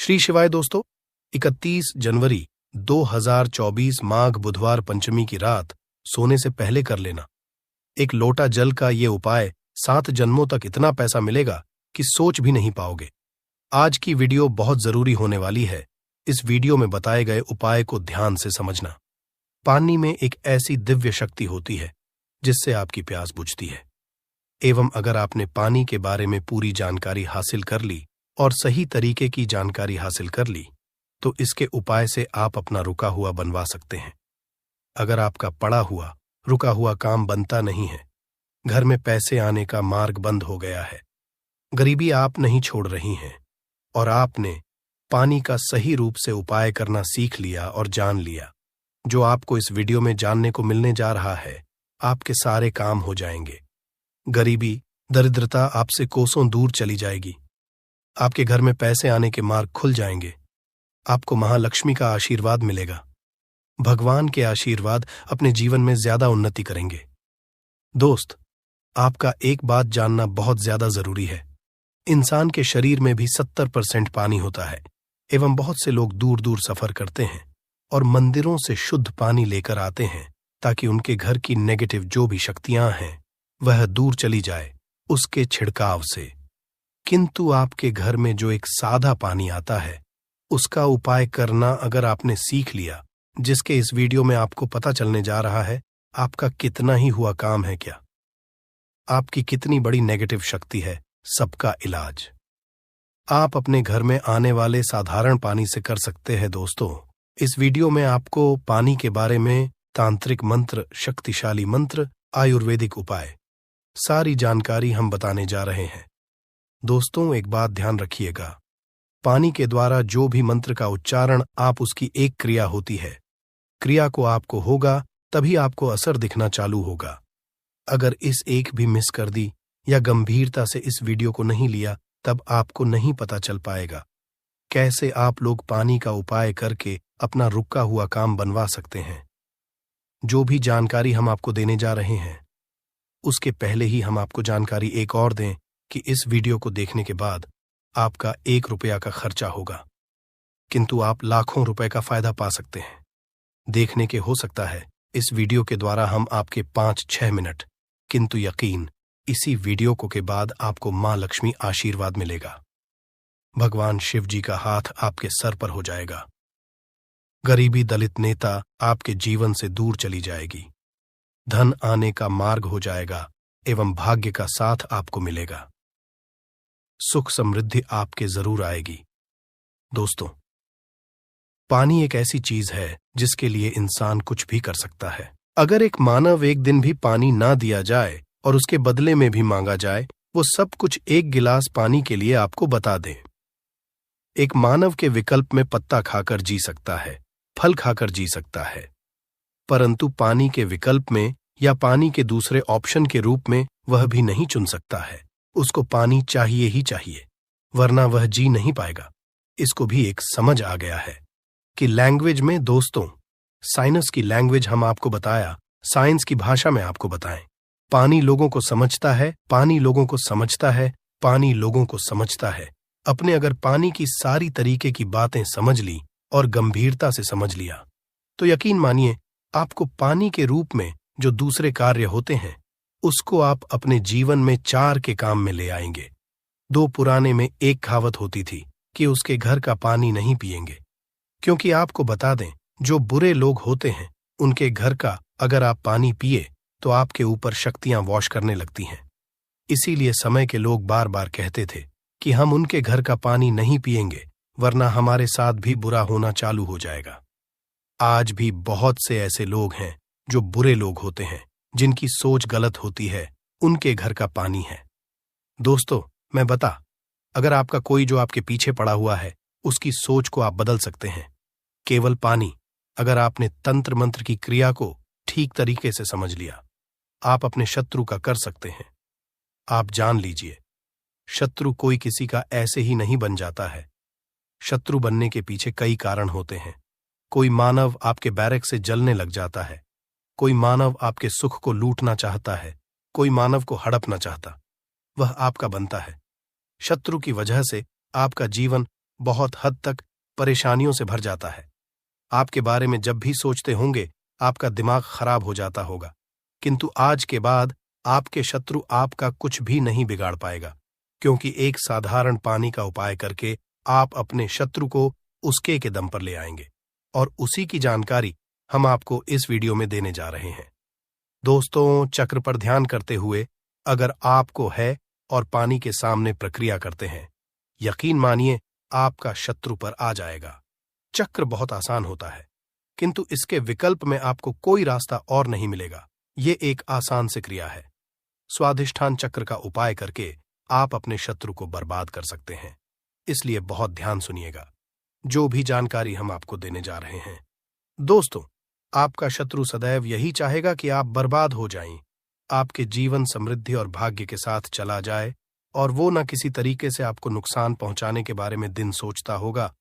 श्री शिवाय दोस्तों, 31 जनवरी 2024 माघ बुधवार पंचमी की रात सोने से पहले कर लेना। एक लोटा जल का ये उपाय 7 जन्मों तक इतना पैसा मिलेगा कि सोच भी नहीं पाओगे। आज की वीडियो बहुत जरूरी होने वाली है। इस वीडियो में बताए गए उपाय को ध्यान से समझना। पानी में एक ऐसी दिव्य शक्ति होती है जिससे आपकी प्यास बुझती है। एवं अगर आपने पानी के बारे में पूरी जानकारी हासिल कर ली और सही तरीके की जानकारी हासिल कर ली तो इसके उपाय से आप अपना रुका हुआ बनवा सकते हैं। अगर आपका पड़ा हुआ रुका हुआ काम बनता नहीं है, घर में पैसे आने का मार्ग बंद हो गया है, गरीबी आप नहीं छोड़ रही हैं और आपने पानी का सही रूप से उपाय करना सीख लिया और जान लिया, जो आपको इस वीडियो में जानने को मिलने जा रहा है, आपके सारे काम हो जाएंगे। गरीबी, दरिद्रता आपसे कोसों दूर चली जाएगी। आपके घर में पैसे आने के मार्ग खुल जाएंगे। आपको महालक्ष्मी का आशीर्वाद मिलेगा। भगवान के आशीर्वाद अपने जीवन में ज्यादा उन्नति करेंगे। दोस्त, आपका एक बात जानना बहुत ज्यादा जरूरी है। इंसान के शरीर में भी 70% पानी होता है एवं बहुत से लोग दूर दूर सफर करते हैं और मंदिरों से शुद्ध पानी लेकर आते हैं ताकि उनके घर की नेगेटिव जो भी शक्तियां हैं वह दूर चली जाए उसके छिड़काव से। किंतु आपके घर में जो एक सादा पानी आता है उसका उपाय करना अगर आपने सीख लिया, जिसके इस वीडियो में आपको पता चलने जा रहा है, आपका कितना ही हुआ काम है क्या, आपकी कितनी बड़ी नेगेटिव शक्ति है, सबका इलाज आप अपने घर में आने वाले साधारण पानी से कर सकते हैं। दोस्तों, इस वीडियो में आपको पानी के बारे में तांत्रिक मंत्र, शक्तिशाली मंत्र, आयुर्वेदिक उपाय, सारी जानकारी हम बताने जा रहे हैं। दोस्तों, एक बात ध्यान रखिएगा, पानी के द्वारा जो भी मंत्र का उच्चारण आप उसकी एक क्रिया होती है, क्रिया को आपको होगा तभी आपको असर दिखना चालू होगा। अगर इस एक भी मिस कर दी या गंभीरता से इस वीडियो को नहीं लिया तब आपको नहीं पता चल पाएगा कैसे आप लोग पानी का उपाय करके अपना रुका हुआ काम बनवा सकते हैं। जो भी जानकारी हम आपको देने जा रहे हैं उसके पहले ही हम आपको जानकारी एक और दें कि इस वीडियो को देखने के बाद आपका 1 रुपया का खर्चा होगा किंतु आप लाखों रुपए का फायदा पा सकते हैं। देखने के हो सकता है इस वीडियो के द्वारा हम आपके 5-6 मिनट, किंतु यकीन इसी वीडियो को के बाद आपको मां लक्ष्मी आशीर्वाद मिलेगा। भगवान शिव जी का हाथ आपके सर पर हो जाएगा। गरीबी दलित नेता आपके जीवन से दूर चली जाएगी। धन आने का मार्ग हो जाएगा एवं भाग्य का साथ आपको मिलेगा। सुख समृद्धि आपके जरूर आएगी। दोस्तों, पानी एक ऐसी चीज है जिसके लिए इंसान कुछ भी कर सकता है। अगर एक मानव एक दिन भी पानी ना दिया जाए और उसके बदले में भी मांगा जाए, वो सब कुछ 1 गिलास पानी के लिए आपको बता दे। एक मानव के विकल्प में पत्ता खाकर जी सकता है, फल खाकर जी सकता है, परंतु पानी के विकल्प में या पानी के दूसरे ऑप्शन के रूप में वह भी नहीं चुन सकता है। उसको पानी चाहिए ही चाहिए, वरना वह जी नहीं पाएगा। इसको भी एक समझ आ गया है कि लैंग्वेज में, दोस्तों, साइंस की लैंग्वेज हम आपको बताया, साइंस की भाषा में आपको बताएं। पानी लोगों को समझता है, पानी लोगों को समझता है, पानी लोगों को समझता है। अपने अगर पानी की सारी तरीके की बातें समझ ली और गंभीरता से समझ लिया तो यकीन मानिए आपको पानी के रूप में जो दूसरे कार्य होते हैं उसको आप अपने जीवन में 4 के काम में ले आएंगे। 2 पुराने में एक कहावत होती थी कि उसके घर का पानी नहीं पिएंगे, क्योंकि आपको बता दें जो बुरे लोग होते हैं उनके घर का अगर आप पानी पिए तो आपके ऊपर शक्तियां वॉश करने लगती हैं। इसीलिए समय के लोग बार बार कहते थे कि हम उनके घर का पानी नहीं पिएंगे वरना हमारे साथ भी बुरा होना चालू हो जाएगा। आज भी बहुत से ऐसे लोग हैं जो बुरे लोग होते हैं, जिनकी सोच गलत होती है, उनके घर का पानी है। दोस्तों, मैं बता, अगर आपका कोई जो आपके पीछे पड़ा हुआ है उसकी सोच को आप बदल सकते हैं। केवल पानी, अगर आपने तंत्र मंत्र की क्रिया को ठीक तरीके से समझ लिया, आप अपने शत्रु का कर सकते हैं। आप जान लीजिए, शत्रु कोई किसी का ऐसे ही नहीं बन जाता है। शत्रु बनने के पीछे कई कारण होते हैं। कोई मानव आपके बैरक से जलने लग जाता है, कोई मानव आपके सुख को लूटना चाहता है, कोई मानव को हड़पना चाहता, वह आपका बनता है। शत्रु की वजह से आपका जीवन बहुत हद तक परेशानियों से भर जाता है। आपके बारे में जब भी सोचते होंगे आपका दिमाग खराब हो जाता होगा, किंतु आज के बाद आपके शत्रु आपका कुछ भी नहीं बिगाड़ पाएगा, क्योंकि एक साधारण पानी का उपाय करके आप अपने शत्रु को उसके के दम पर ले आएंगे, और उसी की जानकारी हम आपको इस वीडियो में देने जा रहे हैं। दोस्तों, चक्र पर ध्यान करते हुए अगर आपको है और पानी के सामने प्रक्रिया करते हैं, यकीन मानिए आपका शत्रु पर आ जाएगा। चक्र बहुत आसान होता है, किंतु इसके विकल्प में आपको कोई रास्ता और नहीं मिलेगा। ये एक आसान सी क्रिया है। स्वाधिष्ठान चक्र का उपाय करके आप अपने शत्रु को बर्बाद कर सकते हैं, इसलिए बहुत ध्यान सुनिएगा जो भी जानकारी हम आपको देने जा रहे हैं। दोस्तों, आपका शत्रु सदैव यही चाहेगा कि आप बर्बाद हो जाएं, आपके जीवन समृद्धि और भाग्य के साथ चला जाए, और वो न किसी तरीके से आपको नुकसान पहुंचाने के बारे में दिन सोचता होगा।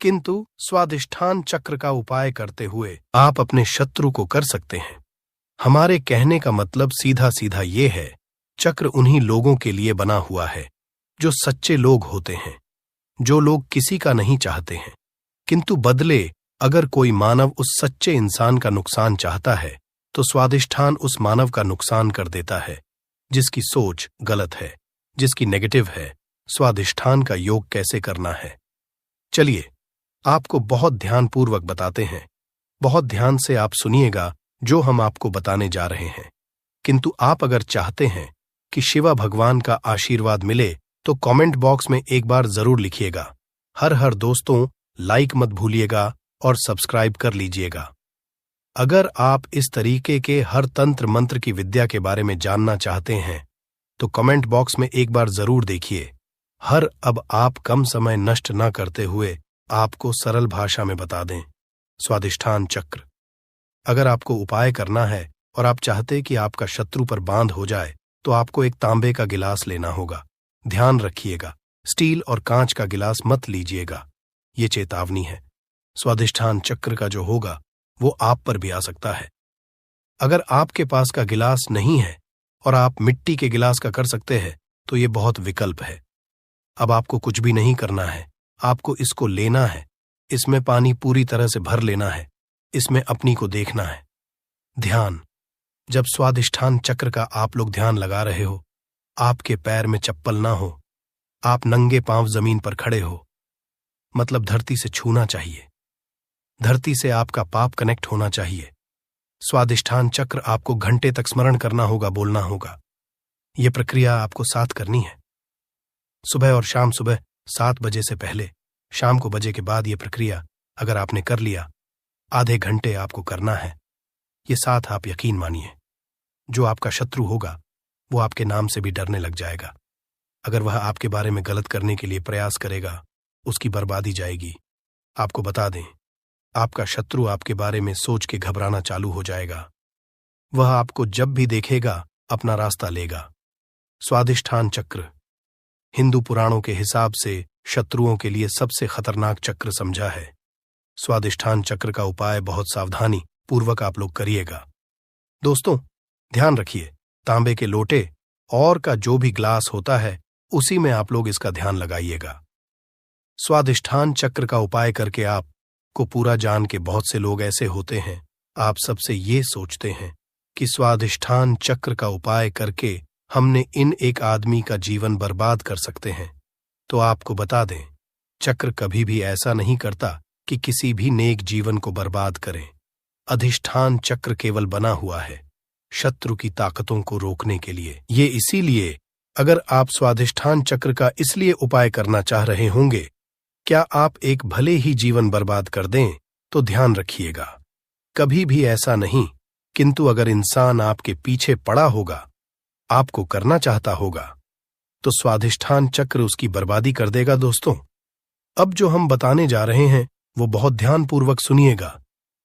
किंतु स्वाधिष्ठान चक्र का उपाय करते हुए आप अपने शत्रु को कर सकते हैं। हमारे कहने का मतलब सीधा सीधा ये है, चक्र उन्हीं लोगों के लिए बना हुआ है जो सच्चे लोग होते हैं, जो लोग किसी का नहीं चाहते हैं, किंतु बदले अगर कोई मानव उस सच्चे इंसान का नुकसान चाहता है तो स्वाधिष्ठान उस मानव का नुकसान कर देता है, जिसकी सोच गलत है, जिसकी नेगेटिव है। स्वाधिष्ठान का योग कैसे करना है, चलिए आपको बहुत ध्यानपूर्वक बताते हैं। बहुत ध्यान से आप सुनिएगा जो हम आपको बताने जा रहे हैं। किंतु आप अगर चाहते हैं कि शिवा भगवान का आशीर्वाद मिले तो कमेंट बॉक्स में एक बार जरूर लिखिएगा। हर दोस्तों, लाइक मत भूलिएगा और सब्सक्राइब कर लीजिएगा। अगर आप इस तरीके के हर तंत्र मंत्र की विद्या के बारे में जानना चाहते हैं तो कमेंट बॉक्स में एक बार जरूर देखिए। अब आप कम समय नष्ट न करते हुए आपको सरल भाषा में बता दें। स्वाधिष्ठान चक्र, अगर आपको उपाय करना है और आप चाहते कि आपका शत्रु पर बांध हो जाए तो आपको एक तांबे का गिलास लेना होगा। ध्यान रखिएगा, स्टील और कांच का गिलास मत लीजिएगा, ये चेतावनी है। स्वाधिष्ठान चक्र का जो होगा वो आप पर भी आ सकता है। अगर आपके पास का गिलास नहीं है और आप मिट्टी के गिलास का कर सकते हैं तो ये बहुत विकल्प है। अब आपको कुछ भी नहीं करना है, आपको इसको लेना है, इसमें पानी पूरी तरह से भर लेना है, इसमें अपनी को देखना है। ध्यान, जब स्वाधिष्ठान चक्र का आप लोग ध्यान लगा रहे हो, आपके पैर में चप्पल ना हो, आप नंगे पांव जमीन पर खड़े हो, मतलब धरती से छूना चाहिए, धरती से आपका पाप कनेक्ट होना चाहिए। स्वाधिष्ठान चक्र आपको घंटे तक स्मरण करना होगा, बोलना होगा। यह प्रक्रिया आपको 7 करनी है, सुबह और शाम। सुबह 7 बजे से पहले, शाम को बजे के बाद यह प्रक्रिया अगर आपने कर लिया, आधे घंटे आपको करना है। ये 7 आप यकीन मानिए, जो आपका शत्रु होगा वो आपके नाम से भी डरने लग जाएगा। अगर वह आपके बारे में गलत करने के लिए प्रयास करेगा, उसकी बर्बादी जाएगी। आपको बता दें, आपका शत्रु आपके बारे में सोच के घबराना चालू हो जाएगा। वह आपको जब भी देखेगा अपना रास्ता लेगा। स्वाधिष्ठान चक्र हिंदू पुराणों के हिसाब से शत्रुओं के लिए सबसे खतरनाक चक्र समझा है। स्वाधिष्ठान चक्र का उपाय बहुत सावधानी पूर्वक आप लोग करिएगा। दोस्तों, ध्यान रखिए, तांबे के लोटे और का जो भी ग्लास होता है उसी में आप लोग इसका ध्यान लगाइएगा। स्वाधिष्ठान चक्र का उपाय करके आप को पूरा जान के बहुत से लोग ऐसे होते हैं, आप सबसे ये सोचते हैं कि स्वाधिष्ठान चक्र का उपाय करके हमने इन एक आदमी का जीवन बर्बाद कर सकते हैं। तो आपको बता दें, चक्र कभी भी ऐसा नहीं करता कि किसी भी नेक जीवन को बर्बाद करें। अधिष्ठान चक्र केवल बना हुआ है शत्रु की ताकतों को रोकने के लिए। ये इसीलिए, अगर आप स्वाधिष्ठान चक्र का इसलिए उपाय करना चाह रहे होंगे क्या आप एक भले ही जीवन बर्बाद कर दें, तो ध्यान रखिएगा, कभी भी ऐसा नहीं। किंतु अगर इंसान आपके पीछे पड़ा होगा, आपको करना चाहता होगा, तो स्वाधिष्ठान चक्र उसकी बर्बादी कर देगा। दोस्तों, अब जो हम बताने जा रहे हैं वो बहुत ध्यानपूर्वक सुनिएगा,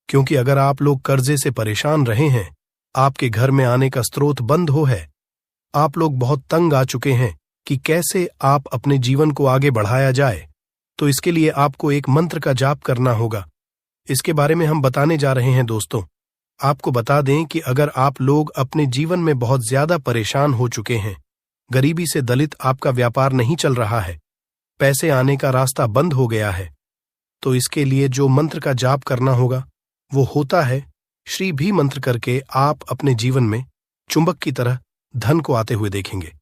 क्योंकि अगर आप लोग कर्जे से परेशान रहे हैं, आपके घर में आने का स्रोत बंद हो है, आप लोग बहुत तंग आ चुके हैं कि कैसे आप अपने जीवन को आगे बढ़ाया जाए, तो इसके लिए आपको एक मंत्र का जाप करना होगा। इसके बारे में हम बताने जा रहे हैं। दोस्तों, आपको बता दें कि अगर आप लोग अपने जीवन में बहुत ज्यादा परेशान हो चुके हैं, गरीबी से दलित आपका व्यापार नहीं चल रहा है, पैसे आने का रास्ता बंद हो गया है, तो इसके लिए जो मंत्र का जाप करना होगा वो होता है श्री भी मंत्र करके आप अपने जीवन में चुंबक की तरह धन को आते हुए देखेंगे।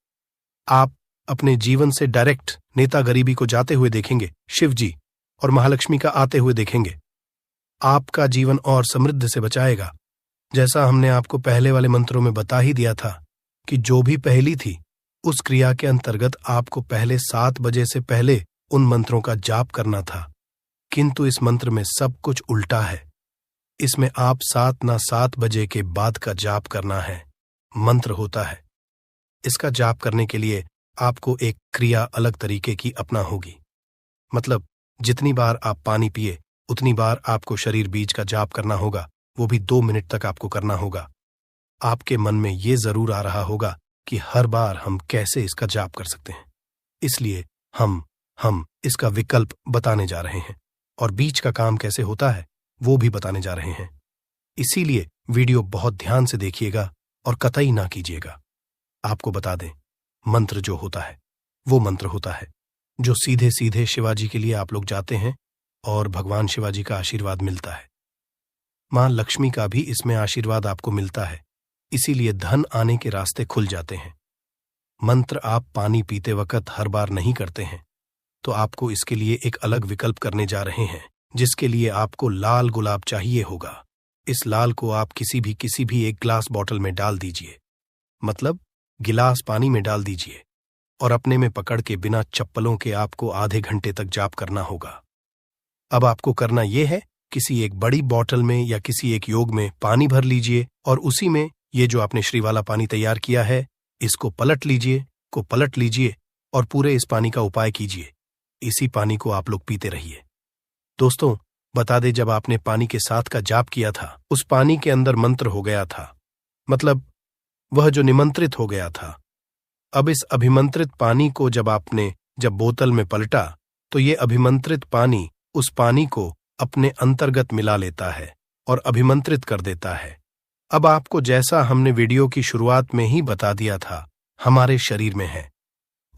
आप अपने जीवन से डायरेक्ट नेता गरीबी को जाते हुए देखेंगे, शिव जी और महालक्ष्मी का आते हुए देखेंगे। आपका जीवन और समृद्ध से बचाएगा। जैसा हमने आपको पहले वाले मंत्रों में बता ही दिया था कि जो भी पहली थी उस क्रिया के अंतर्गत आपको पहले 7 बजे से पहले उन मंत्रों का जाप करना था, किंतु इस मंत्र में सब कुछ उल्टा है। इसमें आप 7 बजे के बाद का जाप करना है, मंत्र होता है। इसका जाप करने के लिए आपको एक क्रिया अलग तरीके की अपना होगी। मतलब जितनी बार आप पानी पिए उतनी बार आपको शरीर बीज का जाप करना होगा, वो भी 2 मिनट तक आपको करना होगा। आपके मन में ये जरूर आ रहा होगा कि हर बार हम कैसे इसका जाप कर सकते हैं, इसलिए हम इसका विकल्प बताने जा रहे हैं और बीज का काम कैसे होता है वो भी बताने जा रहे हैं। इसीलिए वीडियो बहुत ध्यान से देखिएगा और कतई ना कीजिएगा। आपको बता दें, मंत्र जो होता है वो मंत्र होता है जो सीधे सीधे शिवाजी के लिए आप लोग जाते हैं और भगवान शिवाजी का आशीर्वाद मिलता है। मां लक्ष्मी का भी इसमें आशीर्वाद आपको मिलता है, इसीलिए धन आने के रास्ते खुल जाते हैं। मंत्र आप पानी पीते वक्त हर बार नहीं करते हैं, तो आपको इसके लिए एक अलग विकल्प करने जा रहे हैं, जिसके लिए आपको लाल गुलाब चाहिए होगा। इस लाल को आप किसी भी एक ग्लास बॉटल में डाल दीजिए, मतलब गिलास पानी में डाल दीजिए और अपने में पकड़ के बिना चप्पलों के आपको आधे घंटे तक जाप करना होगा। अब आपको करना यह है, किसी एक बड़ी बॉटल में या किसी एक योग में पानी भर लीजिए और उसी में ये जो आपने श्री वाला पानी तैयार किया है इसको पलट लीजिए और पूरे इस पानी का उपाय कीजिए। इसी पानी को आप लोग पीते रहिए। दोस्तों, बता दे, जब आपने पानी के साथ का जाप किया था उस पानी के अंदर मंत्र हो गया था, मतलब वह जो निमंत्रित हो गया था। अब इस अभिमंत्रित पानी को जब बोतल में पलटा तो ये अभिमंत्रित पानी उस पानी को अपने अंतर्गत मिला लेता है और अभिमंत्रित कर देता है। अब आपको जैसा हमने वीडियो की शुरुआत में ही बता दिया था, हमारे शरीर में है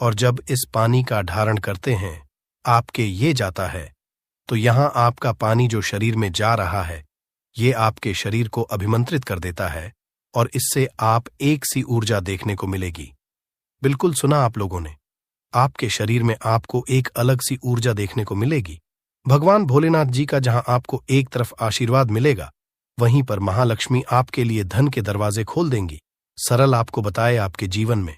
और जब इस पानी का धारण करते हैं आपके ये जाता है, तो यहां आपका पानी जो शरीर में जा रहा है ये आपके शरीर को अभिमंत्रित कर देता है और इससे आप एक सी ऊर्जा देखने को मिलेगी। बिल्कुल सुना आप लोगों ने, आपके शरीर में आपको एक अलग सी ऊर्जा देखने को मिलेगी। भगवान भोलेनाथ जी का जहां आपको एक तरफ आशीर्वाद मिलेगा, वहीं पर महालक्ष्मी आपके लिए धन के दरवाजे खोल देंगी। सरल आपको बताए, आपके जीवन में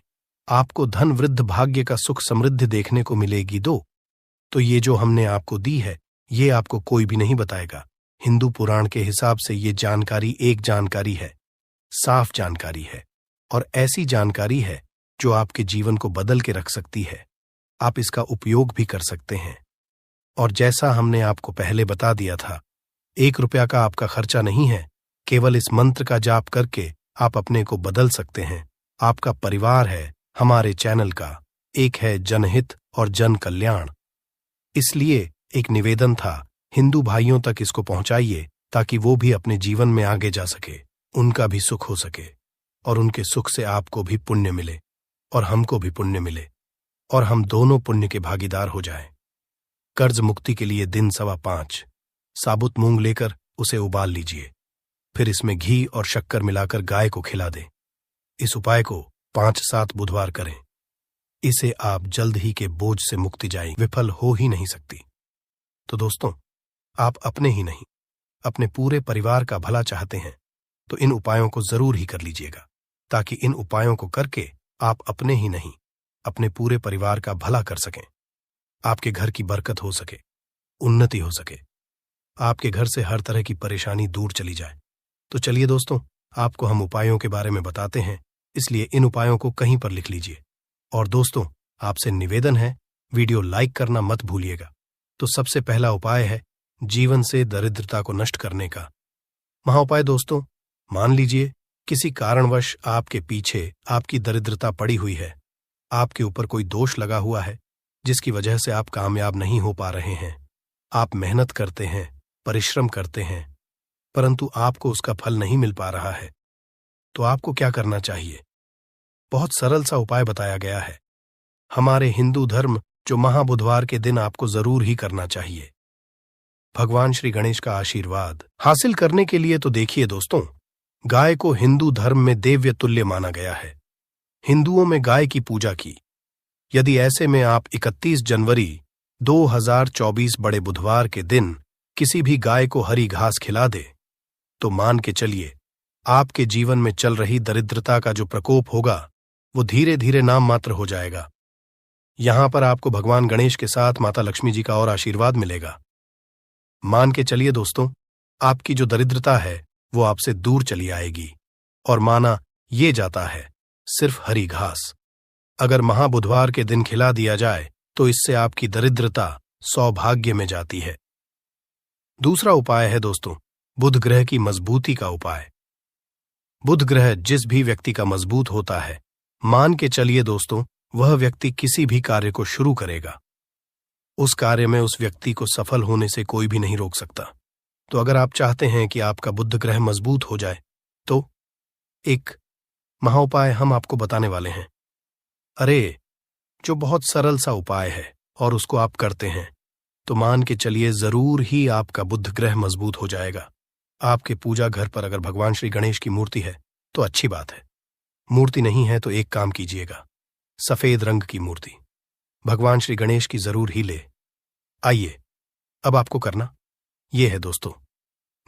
आपको धन वृद्ध भाग्य का सुख समृद्धि देखने को मिलेगी। तो ये जो हमने आपको दी है ये आपको कोई भी नहीं बताएगा। हिंदू पुराण के हिसाब से ये जानकारी एक जानकारी है, साफ जानकारी है और ऐसी जानकारी है जो आपके जीवन को बदल के रख सकती है। आप इसका उपयोग भी कर सकते हैं। और जैसा हमने आपको पहले बता दिया था, 1 रुपया का आपका खर्चा नहीं है। केवल इस मंत्र का जाप करके आप अपने को बदल सकते हैं। आपका परिवार है हमारे चैनल का, एक है जनहित और जन कल्याण। इसलिए एक निवेदन था, हिंदू भाइयों तक इसको पहुंचाइए ताकि वो भी अपने जीवन में आगे जा सके, उनका भी सुख हो सके और उनके सुख से आपको भी पुण्य मिले और हमको भी पुण्य मिले और हम दोनों पुण्य के भागीदार हो जाएं। कर्ज मुक्ति के लिए दिन 5.25 साबुत मूंग लेकर उसे उबाल लीजिए, फिर इसमें घी और शक्कर मिलाकर गाय को खिला दें। इस उपाय को 5-7 बुधवार करें। इसे आप जल्द ही के बोझ से मुक्ति जाएं, विफल हो ही नहीं सकती। तो दोस्तों, आप अपने ही नहीं अपने पूरे परिवार का भला चाहते हैं तो इन उपायों को जरूर ही कर लीजिएगा, ताकि इन उपायों को करके आप अपने ही नहीं अपने पूरे परिवार का भला कर सकें, आपके घर की बरकत हो सके, उन्नति हो सके, आपके घर से हर तरह की परेशानी दूर चली जाए। तो चलिए दोस्तों, आपको हम उपायों के बारे में बताते हैं, इसलिए इन उपायों को कहीं पर लिख लीजिए। और दोस्तों, आपसे निवेदन है, वीडियो लाइक करना मत भूलिएगा। तो सबसे पहला उपाय है जीवन से दरिद्रता को नष्ट करने का महाउपाय। दोस्तों, मान लीजिए किसी कारणवश आपके पीछे आपकी दरिद्रता पड़ी हुई है, आपके ऊपर कोई दोष लगा हुआ है जिसकी वजह से आप कामयाब नहीं हो पा रहे हैं। आप मेहनत करते हैं, परिश्रम करते हैं, परंतु आपको उसका फल नहीं मिल पा रहा है। तो आपको क्या करना चाहिए? बहुत सरल सा उपाय बताया गया है। हमारे हिंदू धर्म जो महाबुधवार के दिन आपको जरूर ही करना चाहिए। भगवान श्री गणेश का आशीर्वाद हासिल करने के लिए तो देखिए दोस्तों, गाय को हिंदू धर्म में देव्य तुल्य माना गया है। हिंदुओं में गाय की पूजा की। यदि ऐसे में आप 31 जनवरी 2024 बड़े बुधवार के दिन किसी भी गाय को हरी घास खिला दे, तो मान के चलिए आपके जीवन में चल रही दरिद्रता का जो प्रकोप होगा वो धीरे धीरे नाम मात्र हो जाएगा। यहां पर आपको भगवान गणेश के साथ माता लक्ष्मी जी का और आशीर्वाद मिलेगा। मान के चलिए दोस्तों, आपकी जो दरिद्रता है वो आपसे दूर चली आएगी। और माना ये जाता है सिर्फ हरी घास अगर महाबुधवार के दिन खिला दिया जाए तो इससे आपकी दरिद्रता सौभाग्य में जाती है। दूसरा उपाय है दोस्तों, बुध ग्रह की मजबूती का उपाय। बुध ग्रह जिस भी व्यक्ति का मजबूत होता है, मान के चलिए दोस्तों, वह व्यक्ति किसी भी कार्य को शुरू करेगा। उस कार्य में उस व्यक्ति को सफल होने से कोई भी नहीं रोक सकता। तो अगर आप चाहते हैं कि आपका बुध ग्रह मजबूत हो जाए तो एक महाउपाय हम आपको बताने वाले हैं। अरे, जो बहुत सरल सा उपाय है और उसको आप करते हैं तो मान के चलिए जरूर ही आपका बुध ग्रह मजबूत हो जाएगा। आपके पूजा घर पर अगर भगवान श्री गणेश की मूर्ति है तो अच्छी बात है। मूर्ति नहीं है तो एक काम कीजिएगा, सफेद रंग की मूर्ति भगवान श्री गणेश की जरूर ही ले आइए। अब आपको करना यह है दोस्तों,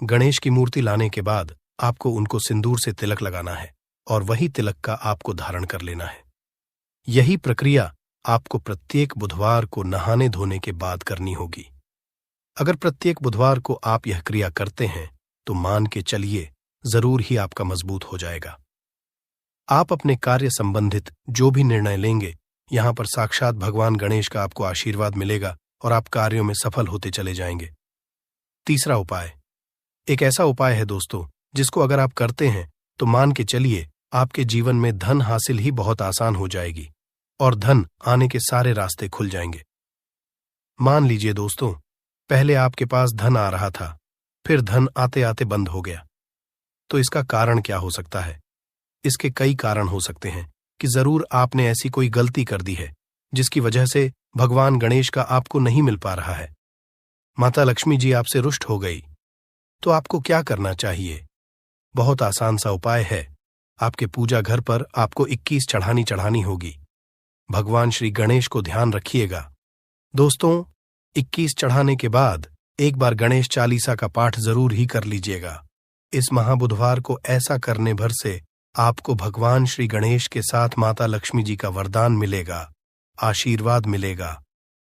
गणेश की मूर्ति लाने के बाद आपको उनको सिंदूर से तिलक लगाना है और वही तिलक का आपको धारण कर लेना है। यही प्रक्रिया आपको प्रत्येक बुधवार को नहाने धोने के बाद करनी होगी। अगर प्रत्येक बुधवार को आप यह क्रिया करते हैं तो मान के चलिए जरूर ही आपका मजबूत हो जाएगा। आप अपने कार्य संबंधित जो भी निर्णय लेंगे, यहां पर साक्षात भगवान गणेश का आपको आशीर्वाद मिलेगा और आप कार्यों में सफल होते चले जाएंगे। तीसरा उपाय एक ऐसा उपाय है दोस्तों, जिसको अगर आप करते हैं तो मान के चलिए आपके जीवन में धन हासिल ही बहुत आसान हो जाएगी और धन आने के सारे रास्ते खुल जाएंगे। मान लीजिए दोस्तों, पहले आपके पास धन आ रहा था, फिर धन आते आते बंद हो गया। तो इसका कारण क्या हो सकता है? इसके कई कारण हो सकते हैं कि जरूर आपने ऐसी कोई गलती कर दी है जिसकी वजह से भगवान गणेश का आपको नहीं मिल पा रहा है। माता लक्ष्मी जी आपसे रुष्ट हो गई। तो आपको क्या करना चाहिए? बहुत आसान सा उपाय है। आपके पूजा घर पर आपको 21 चढ़ानी होगी। भगवान श्री गणेश को ध्यान रखिएगा दोस्तों। 21 चढ़ाने के बाद एक बार गणेश चालीसा का पाठ जरूर ही कर लीजिएगा। इस महाबुधवार को ऐसा करने भर से आपको भगवान श्री गणेश के साथ माता लक्ष्मी जी का वरदान मिलेगा, आशीर्वाद मिलेगा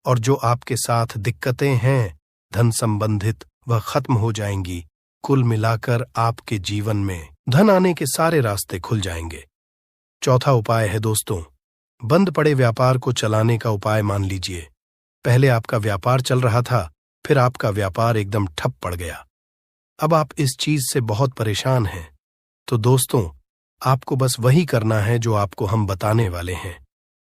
और जो आपके साथ दिक्कतें हैं धन संबंधित वह खत्म हो जाएंगी। कुल मिलाकर आपके जीवन में धन आने के सारे रास्ते खुल जाएंगे। चौथा उपाय है दोस्तों, बंद पड़े व्यापार को चलाने का उपाय। मान लीजिए पहले आपका व्यापार चल रहा था, फिर आपका व्यापार एकदम ठप पड़ गया। अब आप इस चीज से बहुत परेशान हैं। तो दोस्तों, आपको बस वही करना है जो आपको हम बताने वाले हैं।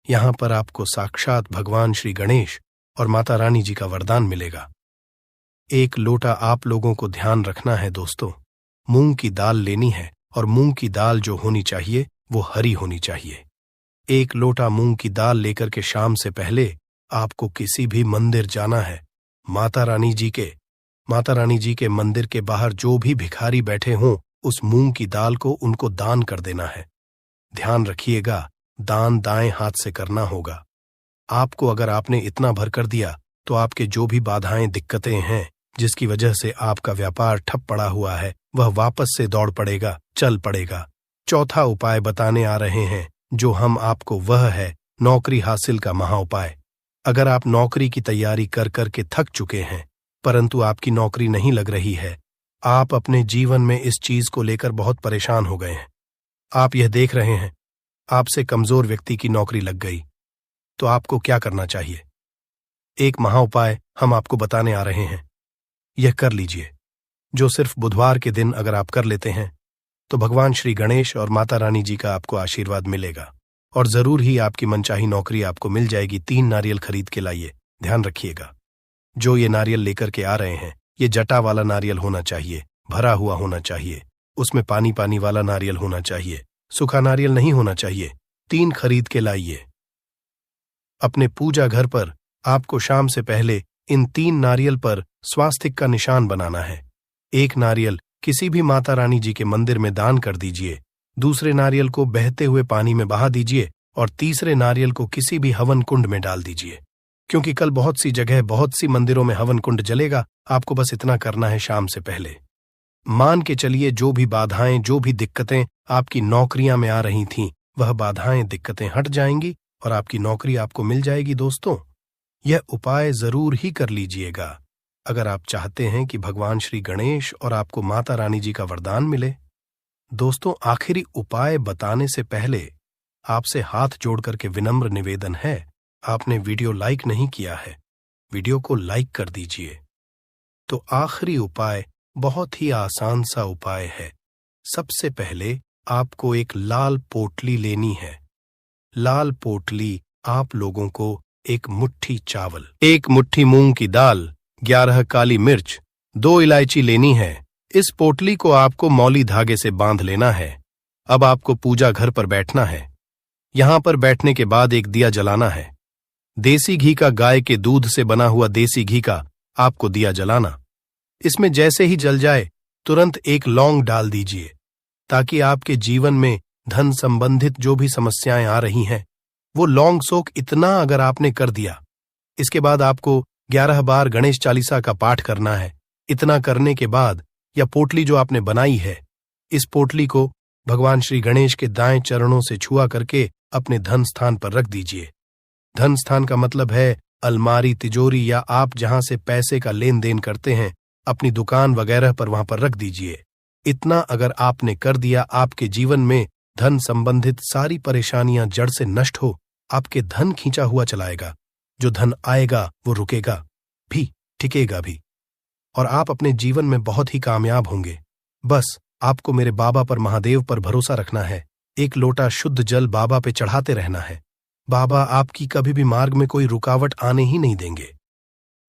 यहां पर आपको साक्षात भगवान श्री गणेश और माता रानी जी का वरदान मिलेगा। एक लोटा आप लोगों को ध्यान रखना है दोस्तों, मूंग की दाल लेनी है और मूंग की दाल जो होनी चाहिए वो हरी होनी चाहिए। एक लोटा मूंग की दाल लेकर के शाम से पहले आपको किसी भी मंदिर जाना है। माता रानी जी के मंदिर के बाहर जो भी भिखारी बैठे हों, उस मूंग की दाल को उनको दान कर देना है। ध्यान रखिएगा, दान दाएं हाथ से करना होगा। आपको अगर आपने इतना भर कर दिया तो आपके जो भी बाधाएं दिक्कतें हैं जिसकी वजह से आपका व्यापार ठप पड़ा हुआ है, वह वापस से दौड़ पड़ेगा, चल पड़ेगा। चौथा उपाय बताने आ रहे हैं जो हम आपको, वह है नौकरी हासिल का महाउपाय। अगर आप नौकरी की तैयारी कर कर के थक चुके हैं परंतु आपकी नौकरी नहीं लग रही है, आप अपने जीवन में इस चीज को लेकर बहुत परेशान हो गए हैं, आप यह देख रहे हैं आपसे कमजोर व्यक्ति की नौकरी लग गई, तो आपको क्या करना चाहिए? एक महाउपाय हम आपको बताने आ रहे हैं, यह कर लीजिए, जो सिर्फ बुधवार के दिन अगर आप कर लेते हैं तो भगवान श्री गणेश और माता रानी जी का आपको आशीर्वाद मिलेगा और जरूर ही आपकी मनचाही नौकरी आपको मिल जाएगी। 3 नारियल खरीद के लाइए। ध्यान रखिएगा, जो ये नारियल लेकर के आ रहे हैं ये जटा वाला नारियल होना चाहिए, भरा हुआ होना चाहिए, उसमें पानी पानी वाला नारियल होना चाहिए, सूखा नारियल नहीं होना चाहिए। 3 खरीद के लाइए। अपने पूजा घर पर आपको शाम से पहले इन 3 नारियल पर स्वास्तिक का निशान बनाना है। एक नारियल किसी भी माता रानी जी के मंदिर में दान कर दीजिए, दूसरे नारियल को बहते हुए पानी में बहा दीजिए और तीसरे नारियल को किसी भी हवन कुंड में डाल दीजिए। क्योंकि कल बहुत सी जगह, बहुत सी मंदिरों में हवन कुंड जलेगा। आपको बस इतना करना है शाम से पहले। मान के चलिए जो भी बाधाएं, जो भी दिक्कतें आपकी नौकरियां में आ रही थीं, वह बाधाएं, दिक्कतें हट जाएंगी और आपकी नौकरी आपको मिल जाएगी। दोस्तों, यह उपाय जरूर ही कर लीजिएगा अगर आप चाहते हैं कि भगवान श्री गणेश और आपको माता रानी जी का वरदान मिले। दोस्तों, आखिरी उपाय बताने से पहले आपसे हाथ जोड़ करके विनम्र निवेदन है, आपने वीडियो लाइक नहीं किया है, वीडियो को लाइक कर दीजिए। तो आखिरी उपाय बहुत ही आसान सा उपाय है। सबसे पहले आपको एक लाल पोटली लेनी है। लाल पोटली आप लोगों को 1 मुट्ठी चावल, 1 मुट्ठी मूंग की दाल, 11 काली मिर्च, 2 इलायची लेनी है। इस पोटली को आपको मौली धागे से बांध लेना है। अब आपको पूजा घर पर बैठना है। यहां पर बैठने के बाद एक दिया जलाना है। देसी घी का, गाय के दूध से बना हुआ देसी घी का आपको दिया जलाना। इसमें जैसे ही जल जाए तुरंत 1 लौंग डाल दीजिए, ताकि आपके जीवन में धन संबंधित जो भी समस्याएं आ रही हैं, वो लौंग सोक इतना अगर आपने कर दिया, इसके बाद आपको 11 बार गणेश चालीसा का पाठ करना है। इतना करने के बाद यह पोटली जो आपने बनाई है, इस पोटली को भगवान श्री गणेश के दाएं चरणों से छुआ करके अपने धन स्थान पर रख दीजिए। धन स्थान का मतलब है अलमारी, तिजोरी या आप जहां से पैसे का लेन देन करते हैं, अपनी दुकान वगैरह पर वहां पर रख दीजिए। इतना अगर आपने कर दिया, आपके जीवन में धन संबंधित सारी परेशानियां जड़ से नष्ट हो, आपके धन खींचा हुआ चलाएगा। जो धन आएगा वो रुकेगा भी, टिकेगा भी, और आप अपने जीवन में बहुत ही कामयाब होंगे। बस आपको मेरे बाबा पर, महादेव पर भरोसा रखना है। 1 लोटा शुद्ध जल बाबा पे चढ़ाते रहना है। बाबा आपकी कभी भी मार्ग में कोई रुकावट आने ही नहीं देंगे।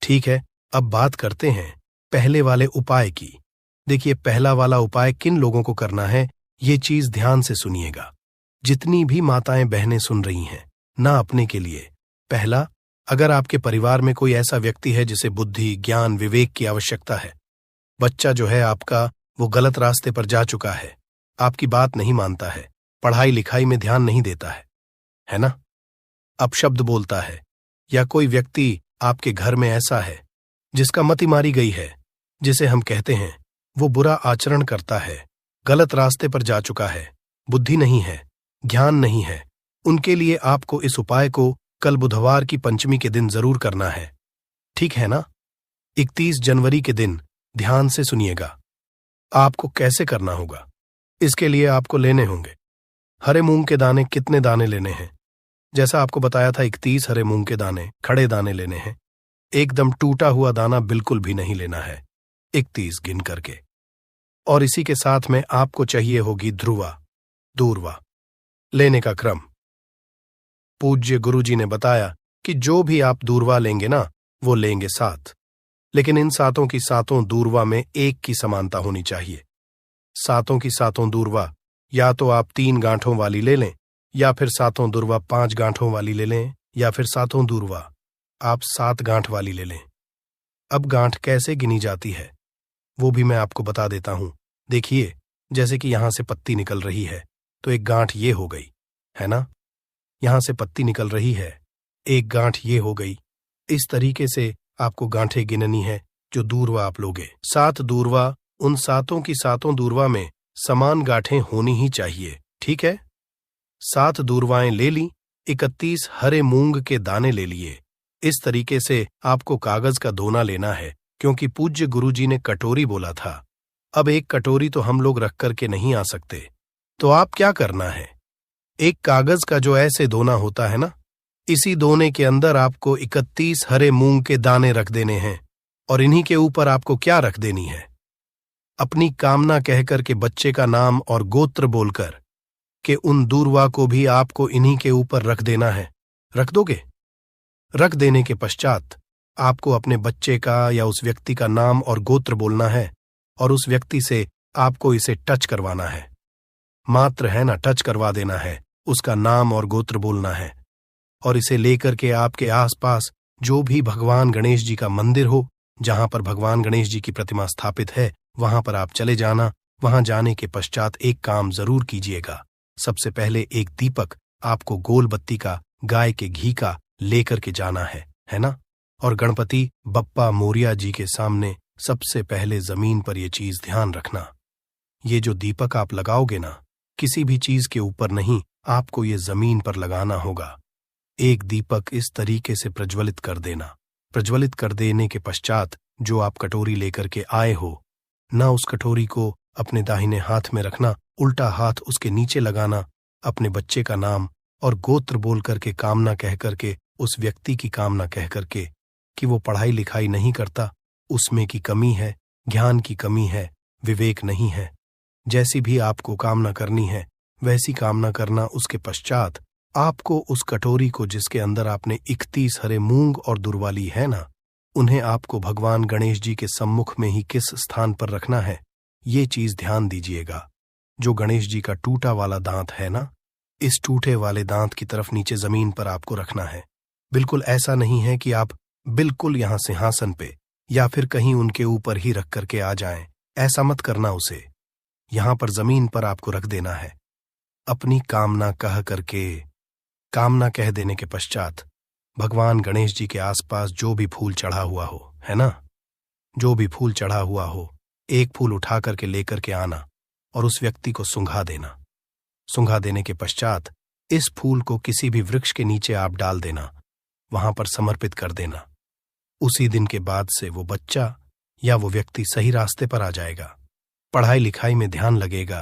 ठीक है, अब बात करते हैं पहले वाले उपाय की। देखिए, पहला वाला उपाय किन लोगों को करना है, ये चीज ध्यान से सुनिएगा। जितनी भी माताएं बहनें सुन रही हैं, ना अपने के लिए। पहला, अगर आपके परिवार में कोई ऐसा व्यक्ति है जिसे बुद्धि, ज्ञान, विवेक की आवश्यकता है, बच्चा जो है आपका वो गलत रास्ते पर जा चुका है, आपकी बात नहीं मानता है, पढ़ाई लिखाई में ध्यान नहीं देता है ना, अपशब्द बोलता है, या कोई व्यक्ति आपके घर में ऐसा है जिसका मति मारी गई है, जिसे हम कहते हैं वो बुरा आचरण करता है, गलत रास्ते पर जा चुका है, बुद्धि नहीं है, ज्ञान नहीं है, उनके लिए आपको इस उपाय को कल बुधवार की पंचमी के दिन जरूर करना है। ठीक है ना? 31 जनवरी के दिन ध्यान से सुनिएगा। आपको कैसे करना होगा, इसके लिए आपको लेने होंगे हरे मूंग के दाने। कितने दाने लेने हैं? जैसा आपको बताया था, 31 हरे मूंग के दाने, खड़े दाने लेने हैं। एकदम टूटा हुआ दाना बिल्कुल भी नहीं लेना है, 31 गिन करके। और इसी के साथ में आपको चाहिए होगी ध्रुवा, दूर्वा। लेने का क्रम, पूज्य गुरुजी ने बताया कि जो भी आप दूर्वा लेंगे ना, वो लेंगे 7, लेकिन इन 7 की 7 दूर्वा में एक की समानता होनी चाहिए। 7 की 7 दूर्वा या तो आप 3 गांठों वाली ले लें, या फिर 7 दूर्वा 5 गांठों वाली ले लें, या फिर 7 दूर्वा आप 7 गांठ वाली ले लें। अब गांठ कैसे गिनी जाती है वो भी मैं आपको बता देता हूं। देखिए, जैसे कि यहां से पत्ती निकल रही है, तो एक गांठ ये हो गई, है ना? यहां से पत्ती निकल रही है, एक गांठ ये हो गई। इस तरीके से आपको गांठें गिननी है जो दूर्वा आप लोगे। 7 दूर्वा, उन 7 की 7 दूर्वा में समान गांठें होनी ही चाहिए। ठीक है? 7 दूर्वाएं ले ली, 31 हरे मूंग के दाने ले लिए। इस तरीके से आपको कागज का दोना लेना है, क्योंकि पूज्य गुरुजी ने कटोरी बोला था। अब एक कटोरी तो हम लोग रख करके नहीं आ सकते, तो आप क्या करना है, एक कागज का जो ऐसे दोना होता है ना, इसी दोने के अंदर आपको 31 हरे मूंग के दाने रख देने हैं, और इन्हीं के ऊपर आपको क्या रख देनी है, अपनी कामना कहकर के बच्चे का नाम और गोत्र बोलकर कि उन दूर्वा को भी आपको इन्हीं के ऊपर रख देना है। रख दोगे? रख देने के पश्चात आपको अपने बच्चे का या उस व्यक्ति का नाम और गोत्र बोलना है, और उस व्यक्ति से आपको इसे टच करवाना है। मात्र है ना, टच करवा देना है, उसका नाम और गोत्र बोलना है, और इसे लेकर के आपके आसपास जो भी भगवान गणेश जी का मंदिर हो, जहां पर भगवान गणेश जी की प्रतिमा स्थापित है, वहां पर आप चले जाना। वहां जाने के पश्चात एक काम जरूर कीजिएगा। सबसे पहले एक दीपक आपको गोल बत्ती का, गाय के घी का लेकर के जाना है ना? और गणपति बप्पा मोरिया जी के सामने सबसे पहले जमीन पर यह चीज ध्यान रखना, ये जो दीपक आप लगाओगे ना, किसी भी चीज के ऊपर नहीं, आपको ये जमीन पर लगाना होगा। एक दीपक इस तरीके से प्रज्वलित कर देना। प्रज्वलित कर देने के पश्चात जो आप कटोरी लेकर के आए हो ना, उस कटोरी को अपने दाहिने हाथ में रखना, उल्टा हाथ उसके नीचे लगाना, अपने बच्चे का नाम और गोत्र बोल करके, कामना कह करके, उस व्यक्ति की कामना कह करके कि वो पढ़ाई लिखाई नहीं करता, उसमें की कमी है, ज्ञान की कमी है, विवेक नहीं है, जैसी भी आपको कामना करनी है वैसी कामना करना। उसके पश्चात आपको उस कटोरी को, जिसके अंदर आपने 31 हरे मूंग और दुर्वाली है ना, उन्हें आपको भगवान गणेश जी के सम्मुख में ही किस स्थान पर रखना है, ये चीज ध्यान दीजिएगा। जो गणेश जी का टूटा वाला दांत है ना, इस टूटे वाले दांत की तरफ नीचे जमीन पर आपको रखना है। बिल्कुल ऐसा नहीं है कि आप बिल्कुल यहां सिंहासन पे या फिर कहीं उनके ऊपर ही रख करके आ जाएं, ऐसा मत करना। उसे यहां पर जमीन पर आपको रख देना है। अपनी कामना कह करके, कामना कह देने के पश्चात भगवान गणेश जी के आसपास जो भी फूल चढ़ा हुआ हो, है ना, जो भी फूल चढ़ा हुआ हो, एक फूल उठा करके लेकर के आना और उस व्यक्ति को सुंघा देना। सुंघा देने के पश्चात इस फूल को किसी भी वृक्ष के नीचे आप डाल देना, वहां पर समर्पित कर देना। उसी दिन के बाद से वो बच्चा या वो व्यक्ति सही रास्ते पर आ जाएगा, पढ़ाई लिखाई में ध्यान लगेगा,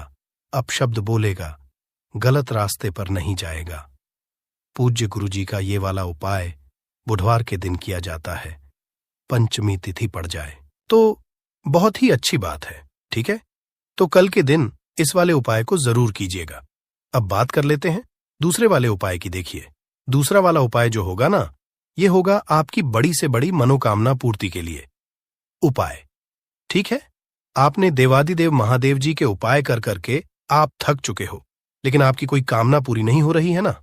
अपशब्द बोलेगा, गलत रास्ते पर नहीं जाएगा। पूज्य गुरु जी का ये वाला उपाय बुधवार के दिन किया जाता है, पंचमी तिथि पड़ जाए तो बहुत ही अच्छी बात है। ठीक है, तो कल के दिन इस वाले उपाय को जरूर कीजिएगा। अब बात कर लेते हैं दूसरे वाले उपाय की। देखिए, दूसरा वाला उपाय जो होगा ना, ये होगा आपकी बड़ी से बड़ी मनोकामना पूर्ति के लिए उपाय। ठीक है, आपने देवादिदेव महादेव जी के उपाय कर करके आप थक चुके हो, लेकिन आपकी कोई कामना पूरी नहीं हो रही है ना,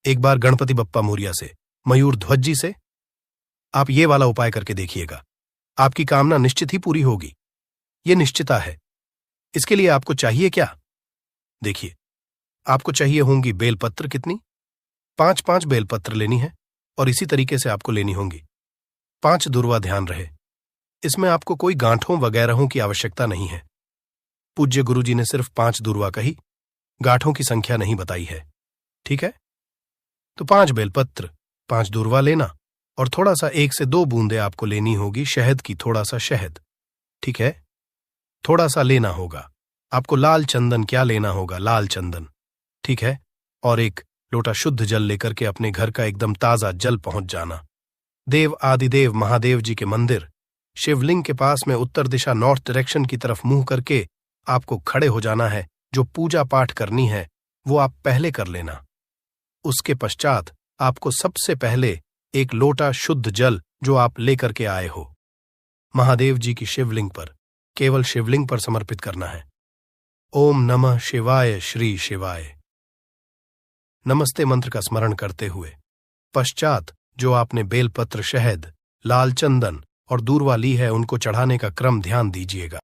एक बार गणपति बप्पा मोरिया से, मयूर ध्वज जी से आप ये वाला उपाय करके देखिएगा, आपकी कामना निश्चित ही पूरी होगी। ये निश्चिता है। इसके लिए आपको चाहिए क्या? देखिए, आपको चाहिए होंगी बेलपत्र। कितनी? 5-5 बेलपत्र लेनी है और इसी तरीके से आपको लेनी होंगी 5 दुर्वा। ध्यान रहे, इसमें आपको कोई गांठों वगैरहों की आवश्यकता नहीं है। पूज्य गुरु जी ने सिर्फ 5 दुर्वा कही, गांठों की संख्या नहीं बताई है। ठीक है, तो 5 बेलपत्र, 5 दुर्वा लेना और थोड़ा सा 1 से 2 बूंदे आपको लेनी होगी शहद की, थोड़ा सा शहद। ठीक है, थोड़ा सा लेना होगा आपको लाल चंदन। क्या लेना होगा? लाल चंदन। ठीक है, और एक लोटा शुद्ध जल लेकर के अपने घर का एकदम ताजा जल पहुंच जाना। देव आदिदेव महादेव जी के मंदिर शिवलिंग के पास में उत्तर दिशा, नॉर्थ डायरेक्शन की तरफ मुंह करके आपको खड़े हो जाना है। जो पूजा पाठ करनी है वो आप पहले कर लेना। उसके पश्चात आपको सबसे पहले एक लोटा शुद्ध जल जो आप लेकर के आए हो, महादेव जी की शिवलिंग पर, केवल शिवलिंग पर समर्पित करना है। ओम नमः शिवाय, श्री शिवाय नमस्ते मंत्र का स्मरण करते हुए पश्चात जो आपने बेलपत्र, शहद, लाल चंदन और दूर्वा ली है, उनको चढ़ाने का क्रम ध्यान दीजिएगा।